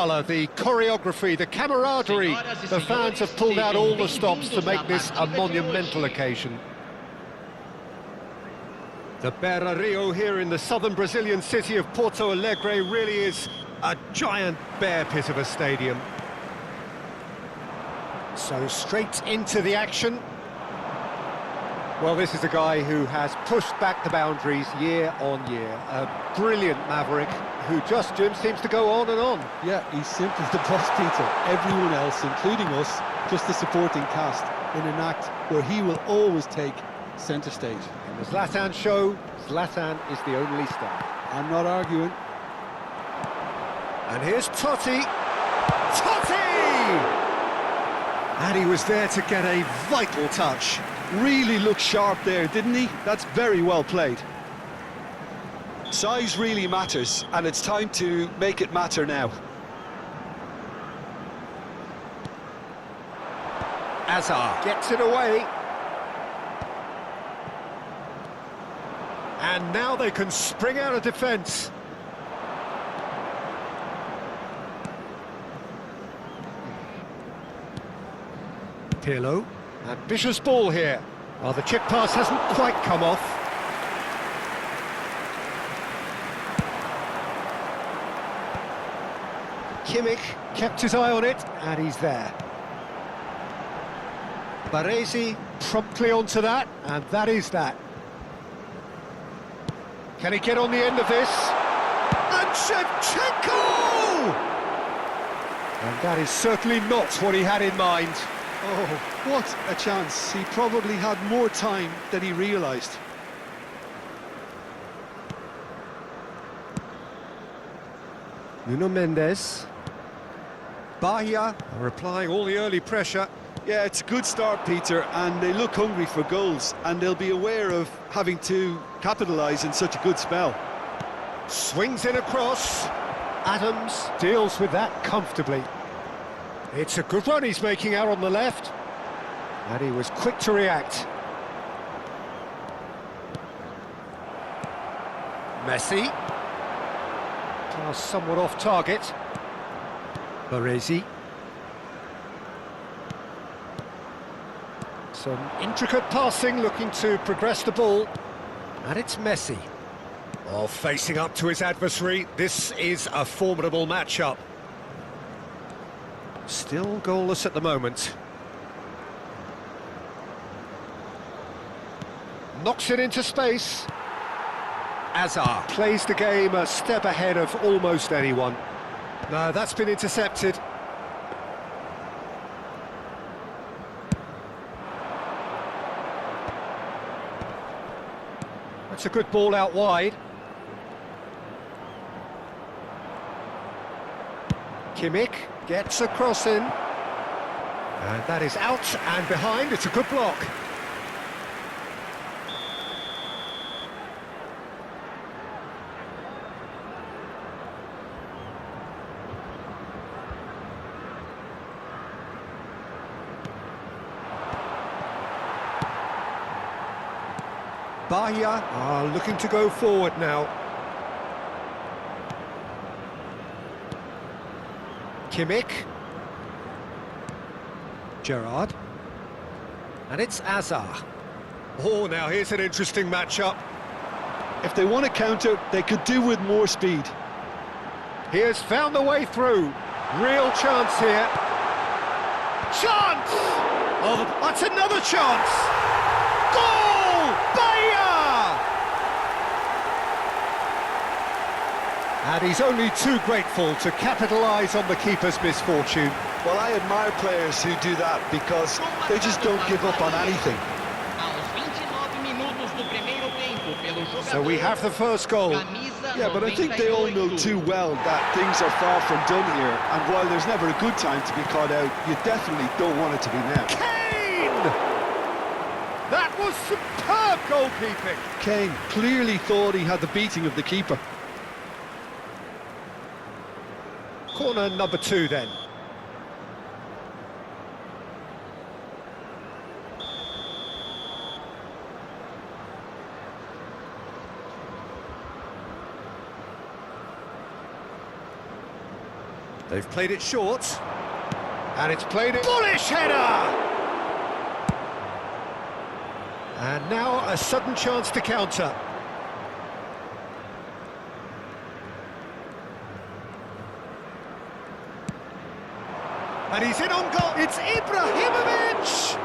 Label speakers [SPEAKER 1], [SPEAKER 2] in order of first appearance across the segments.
[SPEAKER 1] colour, the choreography, the camaraderie. The fans have pulled out all the stops to make this a monumental occasion. The Beira Rio here in the southern Brazilian city of Porto Alegre really is a giant bear pit of a stadium. So straight into the action. Well, this is a guy who has pushed back the boundaries year on year. A brilliant maverick who just, Jim, seems to go on and on.
[SPEAKER 2] Yeah, he's simply the boss, Peter. Everyone else, including us, just the supporting cast in an act where he will always take centre stage.
[SPEAKER 1] In the Zlatan show, Zlatan is the only star.
[SPEAKER 2] I'm not arguing.
[SPEAKER 1] And here's Totti. Totti! And he was there to get a vital touch.
[SPEAKER 2] Really looked sharp there, didn't he? That's very well played. Size really matters, and it's time to make it matter now.
[SPEAKER 1] Hazard gets it away. And now they can spring out of defence. Pirlo. Ambitious ball here. Well, the chip pass hasn't quite come off. Kimmich kept his eye on it, and he's there. Baresi promptly onto that, and that is that. Can he get on the end of this? And Shevchenko! And that is certainly not what he had in mind.
[SPEAKER 2] Oh, what a chance. He probably had more time than he realised.
[SPEAKER 1] Nuno Mendes. Bahia are applying all the early pressure.
[SPEAKER 2] Yeah, it's a good start, Peter, and they look hungry for goals, and they'll be aware of having to capitalise in such a good spell.
[SPEAKER 1] Swings in across. Adams deals with that comfortably. It's a good run he's making out on the left. And he was quick to react. Messi. Pass somewhat off target. Baresi. Some intricate passing, looking to progress the ball. And it's Messi. Oh, facing up to his adversary. This is a formidable matchup. Still goalless at the moment. Knocks it into space. Hazard plays the game a step ahead of almost anyone. No, that's been intercepted. That's a good ball out wide. Kimmich gets a cross in. And that is out and behind. It's a good block. Bahia are looking to go forward now. Kimmich. Gerrard. And it's Hazard. Oh, now here's an interesting matchup.
[SPEAKER 2] If they want to counter, they could do with more speed.
[SPEAKER 1] He has found the way through. Real chance here. Chance! Oh, that's another chance! Goal! Bahia! And he's only too grateful to capitalise on the keeper's misfortune.
[SPEAKER 2] Well, I admire players who do that because they just don't give up on anything.
[SPEAKER 1] So we have the first goal.
[SPEAKER 2] Yeah, but I think they all know too well that things are far from done here, and while there's never a good time to be caught out, you definitely don't want it to be now.
[SPEAKER 1] Kane! That was superb goalkeeping.
[SPEAKER 2] Kane clearly thought he had the beating of the keeper.
[SPEAKER 1] Corner number 2 then. They've played it short. And it's played it... Bullish header! And now a sudden chance to counter. And he's in on goal. It's Ibrahimovic!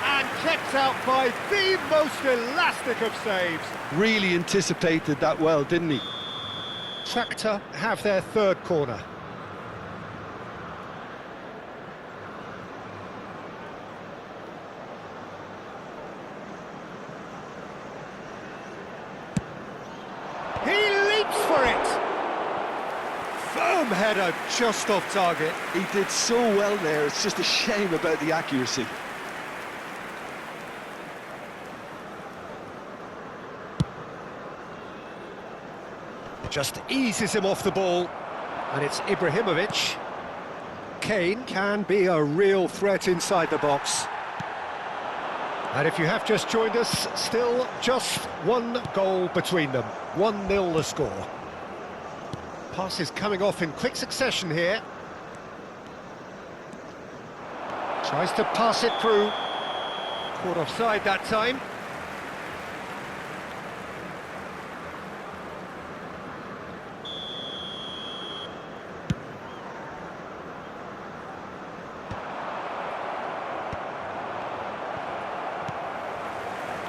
[SPEAKER 1] And kept out by the most elastic of saves.
[SPEAKER 2] Really anticipated that well, didn't he?
[SPEAKER 1] Shakhtar have their third corner. He leaps for it! Firm header just off target.
[SPEAKER 2] He did so well there, it's just a shame about the accuracy.
[SPEAKER 1] It just eases him off the ball. And it's Ibrahimovic. Kane can be a real threat inside the box. And if you have just joined us, still just one goal between them. 1-0 the score. Passes coming off in quick succession here. Tries to pass it through. Caught offside that time.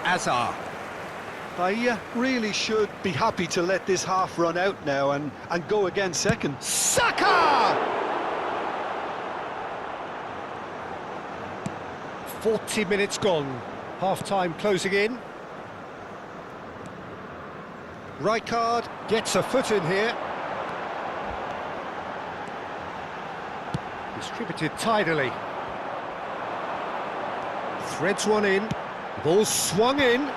[SPEAKER 1] Azar.
[SPEAKER 2] Bahia really should be happy to let this half run out now and go again second.
[SPEAKER 1] Saka! 40 minutes gone. Half-time closing in. Rijkaard gets a foot in here. Distributed tidily. Threads one in. Ball swung in.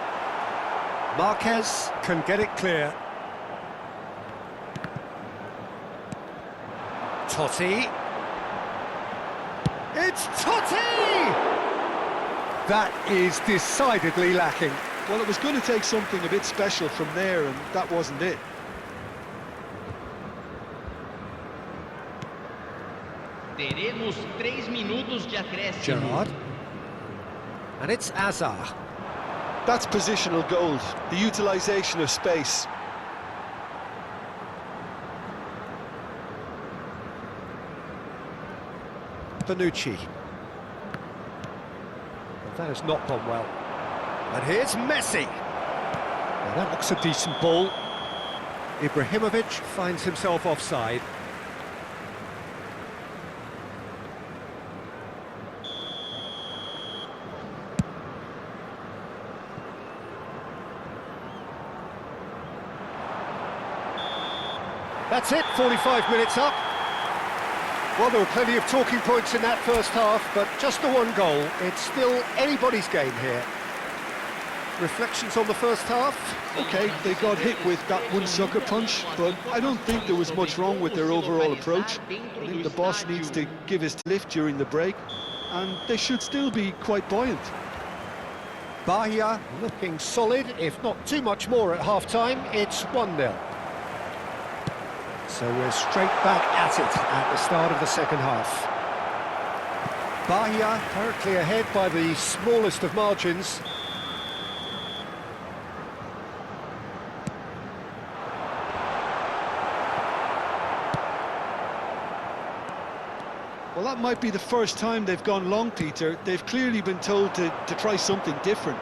[SPEAKER 1] Marquez can get it clear. Totti. It's Totti! That is decidedly lacking.
[SPEAKER 2] Well, it was going to take something a bit special from there, and that wasn't it.
[SPEAKER 3] Teremos 3 minutos de acréscimo.
[SPEAKER 1] Gerrard. And it's Azar.
[SPEAKER 2] That's positional gold, the utilisation of space.
[SPEAKER 1] Bonucci. Well, that has not gone well. And here's Messi. Well, that looks a decent ball. Ibrahimovic finds himself offside. That's it, 45 minutes up. Well, there were plenty of talking points in that first half, but just the one goal. It's still anybody's game here. Reflections on the first half?
[SPEAKER 2] Okay, they got hit with that one sucker punch, but I don't think there was much wrong with their overall approach. I think the boss needs to give his lift during the break, and they should still be quite buoyant.
[SPEAKER 1] Bahia looking solid, if not too much more at half-time. It's 1-0. So we're straight back at it at the start of the second half. Bahia currently ahead by the smallest of margins.
[SPEAKER 2] Well, that might be the first time they've gone long, Peter. They've clearly been told to try something different.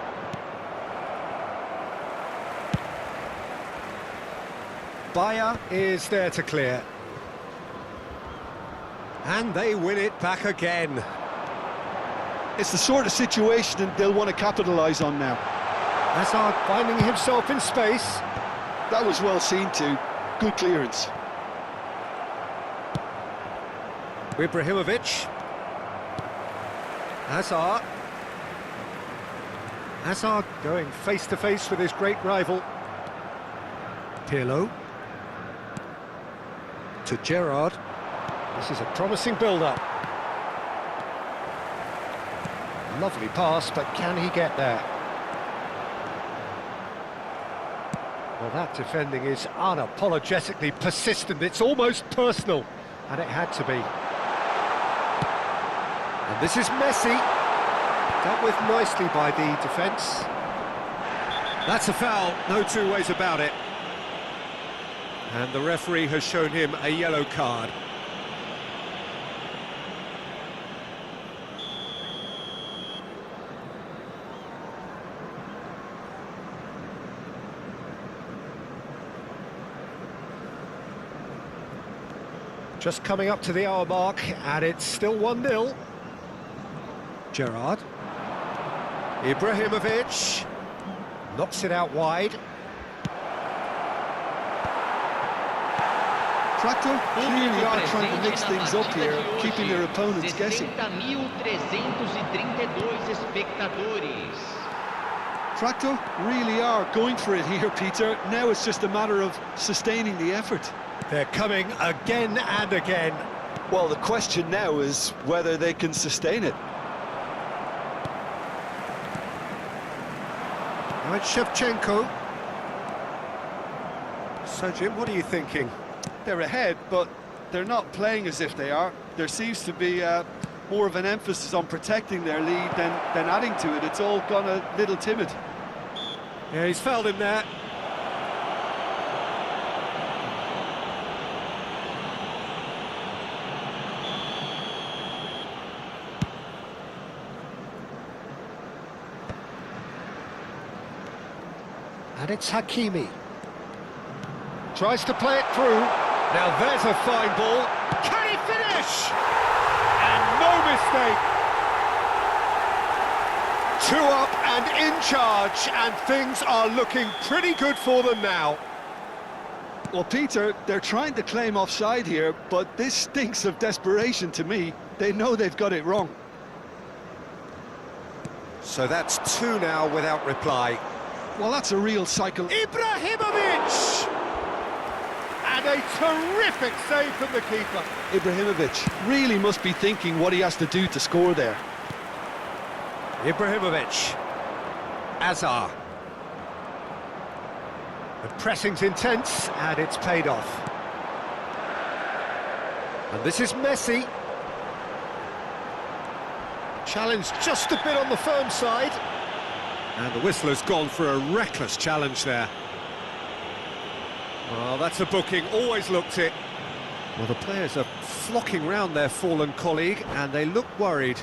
[SPEAKER 1] Bahia is there to clear. And they win it back again.
[SPEAKER 2] It's the sort of situation that they'll want to capitalise on now.
[SPEAKER 1] Hazard finding himself in space.
[SPEAKER 2] That was well seen too. Good clearance.
[SPEAKER 1] Ibrahimovic. Hazard. Hazard going face-to-face with his great rival. Pirlo. To Gerrard. This is a promising build-up. Lovely pass, but can he get there? Well, that defending is unapologetically persistent. It's almost personal. And it had to be. And this is Messi. Dealt with nicely by the defence. That's a foul, no two ways about it. And the referee has shown him a yellow card. Just coming up to the hour mark, and it's still 1-0. Gerrard. Ibrahimovic. Knocks it out wide.
[SPEAKER 2] Tractor really are trying to mix things up here, keeping their opponents guessing.
[SPEAKER 3] 60.332 espectadores.
[SPEAKER 2] Tractor really are going for it here, Peter. Now it's just a matter of sustaining the effort.
[SPEAKER 1] They're coming again and again.
[SPEAKER 2] Well, the question now is whether they can sustain it.
[SPEAKER 1] Right, Shevchenko. So, Jim, what are you thinking?
[SPEAKER 2] They're ahead, but they're not playing as if they are. There seems to be more of an emphasis on protecting their lead than adding to it. It's all gone a little timid.
[SPEAKER 1] Yeah, he's fouled him there. And it's Hakimi. Tries to play it through. Now there's a fine ball. Can he finish? And no mistake. 2 up and in charge, and things are looking pretty good for them now.
[SPEAKER 2] Well, Peter, they're trying to claim offside here, but this stinks of desperation to me. They know they've got it wrong.
[SPEAKER 1] So that's 2 now without reply.
[SPEAKER 2] Well, that's a real cycle.
[SPEAKER 1] Ibrahimovic! And a terrific save from the keeper.
[SPEAKER 2] Ibrahimovic really must be thinking what he has to do to score there.
[SPEAKER 1] Ibrahimovic. Azar. The pressing's intense, and it's paid off. And this is Messi. Challenged just a bit on the firm side. And the whistle has gone for a reckless challenge there. Well, that's a booking, always looked it. Well, the players are flocking round their fallen colleague, and they look worried.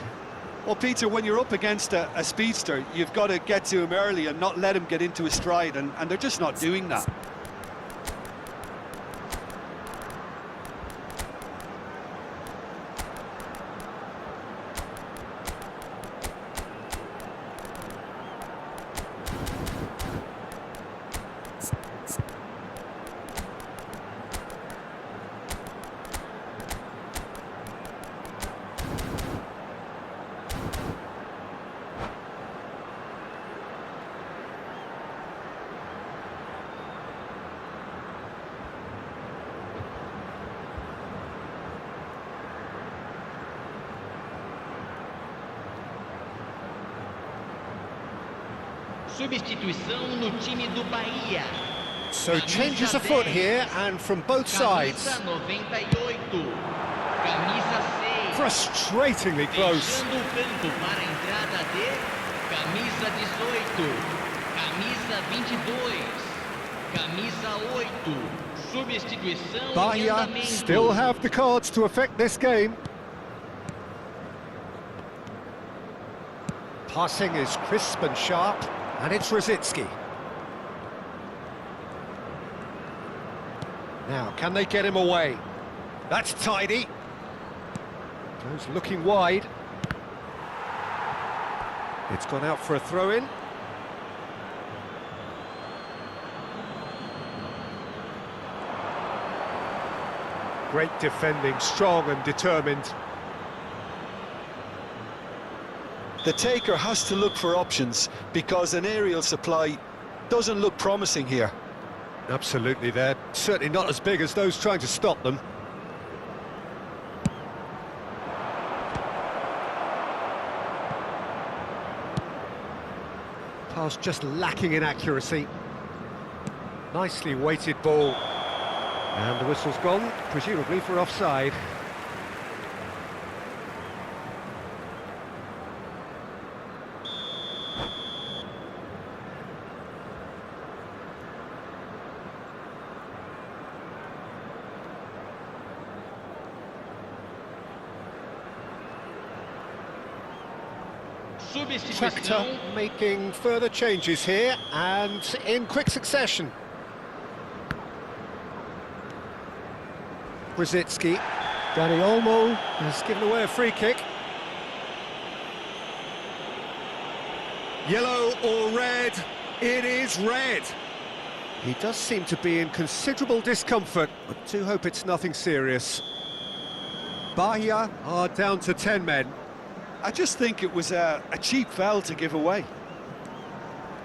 [SPEAKER 2] Well, Peter, when you're up against a speedster, you've got to get to him early and not let him get into his stride, and they're just not doing that.
[SPEAKER 3] Substituição no time do Bahia.
[SPEAKER 1] So changes afoot here, and from both sides.
[SPEAKER 3] Camisa 98. Camisa 6.
[SPEAKER 1] Frustratingly close.
[SPEAKER 3] Deixando o campo para a entrada de camisa 18. Camisa 22. Camisa 8. Substituição em
[SPEAKER 1] Bahia
[SPEAKER 3] andamento.
[SPEAKER 1] still have the cards to affect this game. Passing is crisp and sharp, and it's Rosicki. Now, can they get him away? That's tidy. Goes looking wide. It's gone out for a throw-in. Great defending, strong and determined.
[SPEAKER 2] The taker has to look for options because an aerial supply doesn't look promising here.
[SPEAKER 1] Absolutely, they're certainly not as big as those trying to stop them. Pass just lacking in accuracy. Nicely weighted ball. And the whistle's gone, presumably for offside.
[SPEAKER 3] Substituição.
[SPEAKER 1] making further changes here, and in quick succession. Brzezinski. Dani Olmo has given away a free kick. Yellow or red? It is red. He does seem to be in considerable discomfort, but do hope it's nothing serious. Bahia are down to 10 men.
[SPEAKER 2] I just think it was a cheap foul to give away.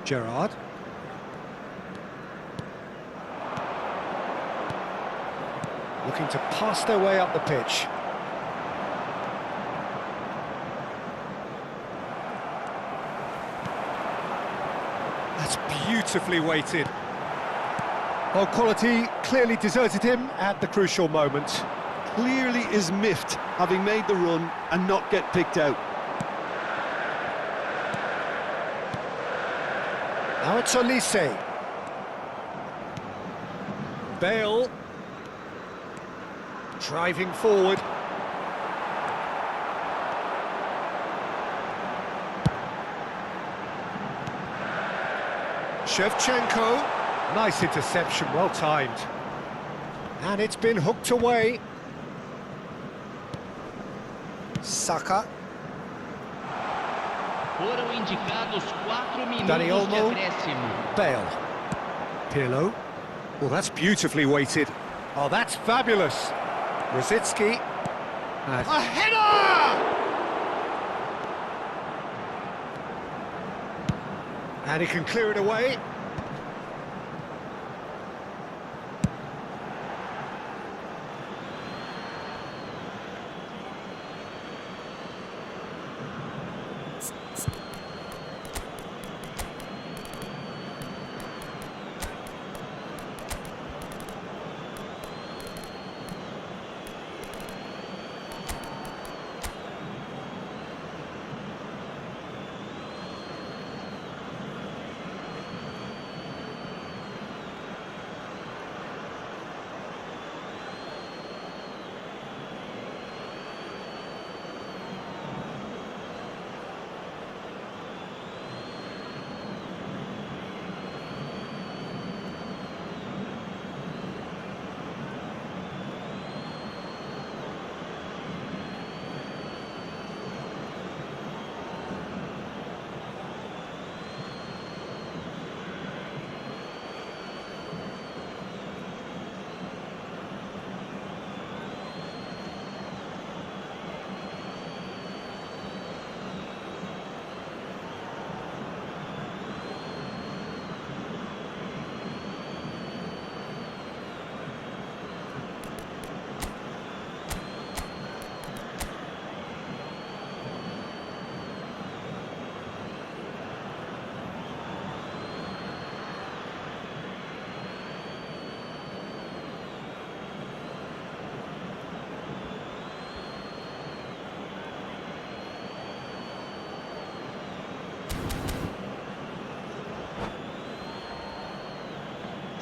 [SPEAKER 1] Gerrard. Looking to pass their way up the pitch. That's beautifully weighted. Well, quality clearly deserted him at the crucial moment.
[SPEAKER 2] Clearly is miffed, having made the run and not get picked out.
[SPEAKER 1] Now it's Olise. Bale. Driving forward. Shevchenko. Nice interception, well timed. And it's been hooked away. Saka.
[SPEAKER 3] Foram indicados 4
[SPEAKER 1] Dani
[SPEAKER 3] minutos de
[SPEAKER 1] Olmo.
[SPEAKER 3] acréscimo.
[SPEAKER 1] Bale. Pirlo. Well, that's beautifully weighted. Oh, that's fabulous. Brzezinski. A header! And he can clear it away.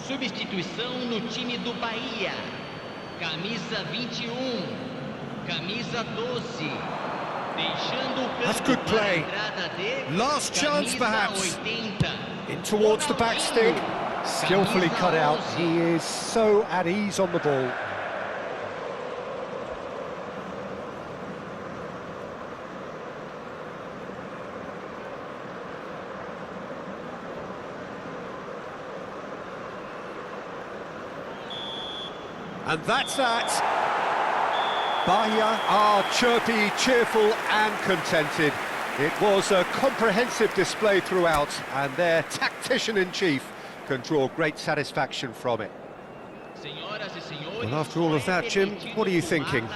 [SPEAKER 3] Substituição no time do Bahia. Camisa 21. Camisa 12. Deixando o
[SPEAKER 1] That's
[SPEAKER 3] campo
[SPEAKER 1] good
[SPEAKER 3] para a
[SPEAKER 1] play.
[SPEAKER 3] entrada de
[SPEAKER 1] Last chance,
[SPEAKER 3] camisa
[SPEAKER 1] perhaps.
[SPEAKER 3] 80.
[SPEAKER 1] In towards the back stick. Skillfully cut out. He is so at ease on the ball. And that's that. Bahia are chirpy, cheerful and contented. It was a comprehensive display throughout, and their tactician-in-chief can draw great satisfaction from it.
[SPEAKER 3] Senhoras e senhores,
[SPEAKER 1] Well, after all of that, Jim, what are you thinking?